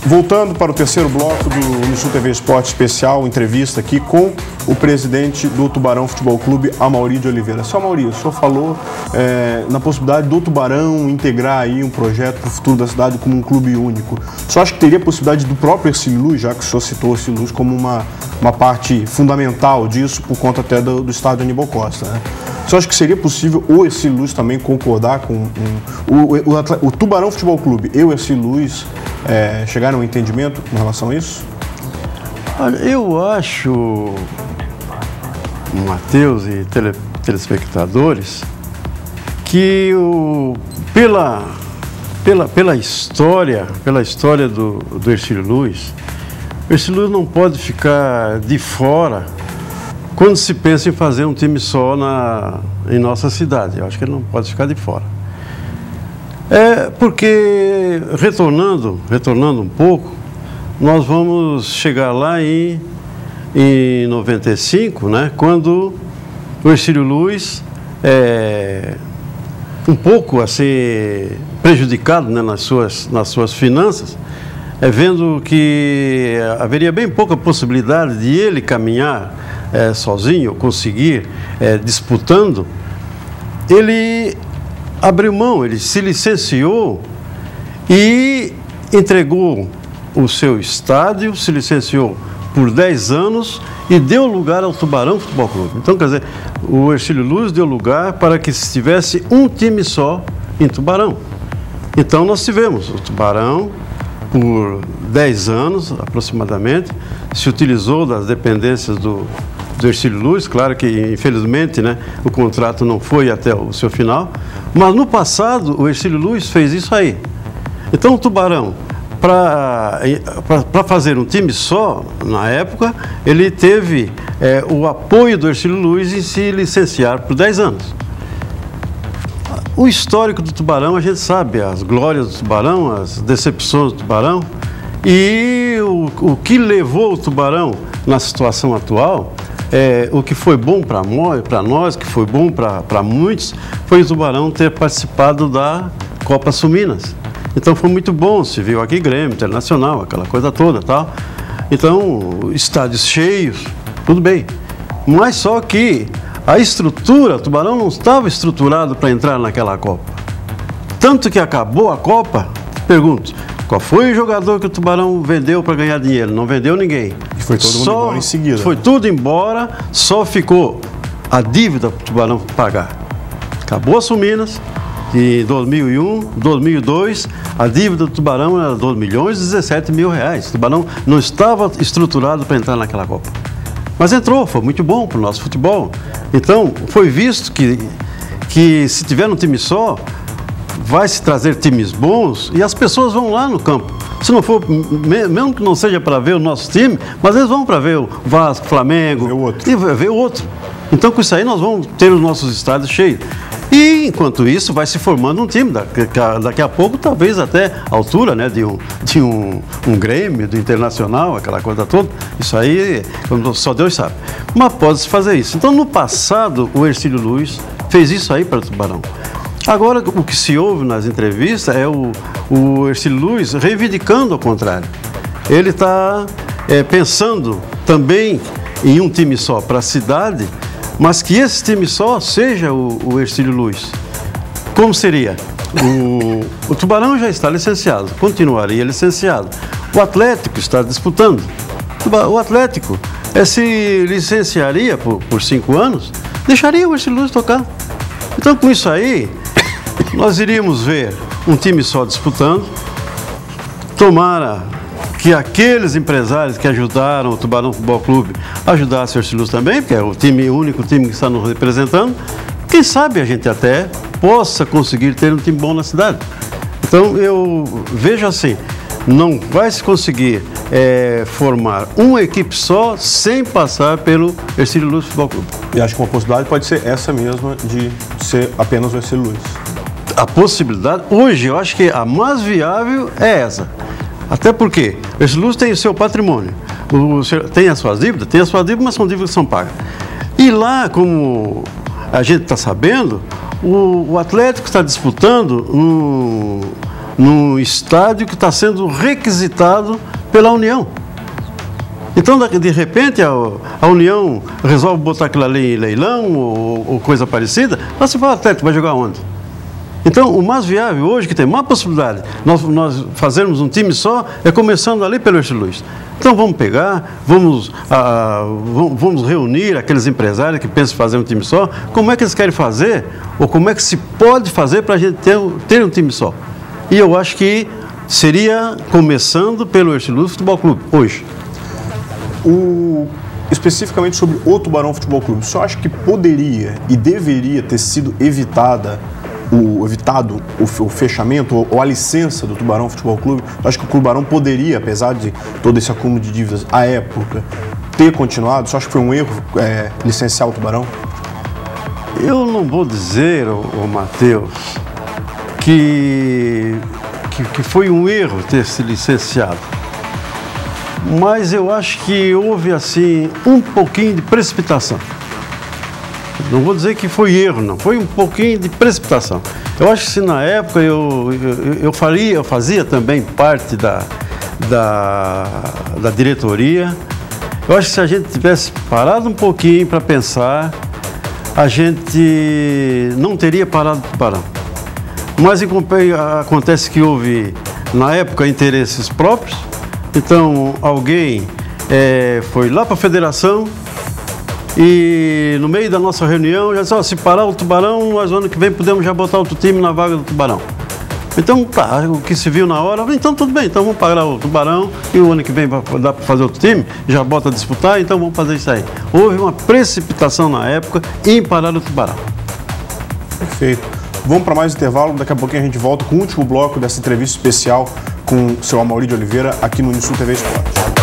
Voltando para o terceiro bloco do Unisul TV Esporte Especial, entrevista aqui com o presidente do Tubarão Futebol Clube, Amaury de Oliveira. Seu Amaury, o senhor falou na possibilidade do Tubarão integrar aí um projeto para o futuro da cidade como um clube único. O senhor acha que teria possibilidade do próprio Hercílio Luz, já que o senhor citou o Hercílio Luz como uma parte fundamental disso, por conta até do estádio Aníbal Costa, né? O senhor acha que seria possível o Hercílio Luz também concordar com o Tubarão Futebol Clube e o Hercílio Luz chegaram a um entendimento com relação a isso? Olha, eu acho, Matheus e telespectadores, que pela história do Hercílio Luz, o Hercílio Luz não pode ficar de fora quando se pensa em fazer um time só em nossa cidade. Eu acho que ele não pode ficar de fora. Porque, retornando um pouco, nós vamos chegar lá em 95, né, quando o Hercílio Luz, um pouco assim, prejudicado, né, nas suas finanças, vendo que haveria bem pouca possibilidade de ele caminhar sozinho, conseguir disputando, ele abriu mão, ele se licenciou e entregou o seu estádio, se licenciou por 10 anos e deu lugar ao Tubarão Futebol Clube. Então, quer dizer, o Hercílio Luz deu lugar para que se tivesse um time só em Tubarão. Então, nós tivemos o Tubarão por 10 anos, aproximadamente, se utilizou das dependências do Hercílio Luz, claro que, infelizmente, né, o contrato não foi até o seu final, mas no passado o Hercílio Luz fez isso aí. Então, o Tubarão, para fazer um time só, na época, ele teve o apoio do Hercílio Luz em se licenciar por 10 anos. O histórico do Tubarão, a gente sabe, as glórias do Tubarão, as decepções do Tubarão, e o que levou o Tubarão na situação atual, o que foi bom para nós, que foi bom para muitos, foi o Tubarão ter participado da Copa Sul-Minas. Então foi muito bom, se viu aqui Grêmio, Internacional, aquela coisa toda, tal. Então, estádios cheios, tudo bem. Mas só que a estrutura, o Tubarão não estava estruturado para entrar naquela Copa. Tanto que acabou a Copa, pergunto, qual foi o jogador que o Tubarão vendeu para ganhar dinheiro? Não vendeu ninguém. E foi todo mundo embora em seguida. Foi tudo embora, só ficou a dívida para o Tubarão pagar. Acabou a Sul-Minas, de 2001, 2002, a dívida do Tubarão era 2 milhões e 17 mil reais. O Tubarão não estava estruturado para entrar naquela Copa. Mas entrou, foi muito bom para o nosso futebol. Então, foi visto que se tiver um time só, vai se trazer times bons e as pessoas vão lá no campo. Se não for, mesmo que não seja para ver o nosso time, mas eles vão para ver o Vasco, Flamengo, ver o outro. Então, com isso aí, nós vamos ter os nossos estádios cheios. E, enquanto isso, vai se formando um time. Daqui a pouco, talvez até a altura, né, de um Grêmio, do Internacional, aquela coisa toda. Isso aí, só Deus sabe. Mas pode-se fazer isso. Então, no passado, o Hercílio Luz fez isso aí para o Tubarão. Agora, o que se ouve nas entrevistas é o Hercílio Luz reivindicando ao contrário. Ele está pensando também em um time só para a cidade, mas que esse time só seja o Hercílio Luz. Como seria? O Tubarão já está licenciado, continuaria licenciado. O Atlético está disputando. O Atlético se licenciaria por 5 anos, deixaria o Hercílio Luz tocar. Então, com isso aí, nós iríamos ver um time só disputando. Tomara que aqueles empresários que ajudaram o Tubarão Futebol Clube ajudassem o Hercílio Luz também, porque é o único time que está nos representando. Quem sabe a gente até possa conseguir ter um time bom na cidade. Então, eu vejo assim, não vai se conseguir formar uma equipe só sem passar pelo Hercílio Luz Futebol Clube. E acho que uma possibilidade pode ser essa mesma, de ser apenas o Hercílio Luz. A possibilidade, hoje, eu acho que a mais viável é essa. Até porque o Hercílio Luz tem o seu patrimônio, tem as suas dívidas, mas são dívidas que são pagas. E lá, como a gente está sabendo, o Atlético está disputando num estádio que está sendo requisitado pela União. Então, de repente, a União resolve botar aquilo ali em leilão ou coisa parecida, você fala, Atlético, vai jogar onde? Então, o mais viável hoje, que tem mais possibilidade, nós fazermos um time só, é começando ali pelo Ercílio Luz. Então, vamos pegar, vamos reunir aqueles empresários que pensam em fazer um time só, como é que eles querem fazer, ou como é que se pode fazer para a gente ter um time só. E eu acho que seria começando pelo Ercílio Luz Futebol Clube, hoje. Especificamente sobre o Tubarão Futebol Clube, o senhor acha que poderia e deveria ter sido evitado o fechamento ou a licença do Tubarão Futebol Clube? Eu acho que o Tubarão poderia, apesar de todo esse acúmulo de dívidas à época, ter continuado? O senhor acha que foi um erro licenciar o Tubarão? Eu não vou dizer, Matheus, que foi um erro ter se licenciado. Mas eu acho que houve, assim, um pouquinho de precipitação. Não vou dizer que foi erro, não. Foi um pouquinho de precipitação. Eu acho que se na época eu fazia também parte da diretoria, eu acho que se a gente tivesse parado um pouquinho para pensar, a gente não teria parado o Tubarão. Mas acontece que houve, na época, interesses próprios. Então, alguém foi lá para a federação e no meio da nossa reunião já disse, se parar o Tubarão, nós ano que vem podemos já botar outro time na vaga do Tubarão. Então, tá, o que se viu na hora, então tudo bem, então vamos parar o Tubarão e o ano que vem dá para fazer outro time, já bota a disputar, então vamos fazer isso aí. Houve uma precipitação na época em parar o Tubarão. Perfeito. Vamos para mais intervalo, daqui a pouquinho a gente volta com o último bloco dessa entrevista especial com o seu Amaury de Oliveira aqui no Unisul TV Esporte.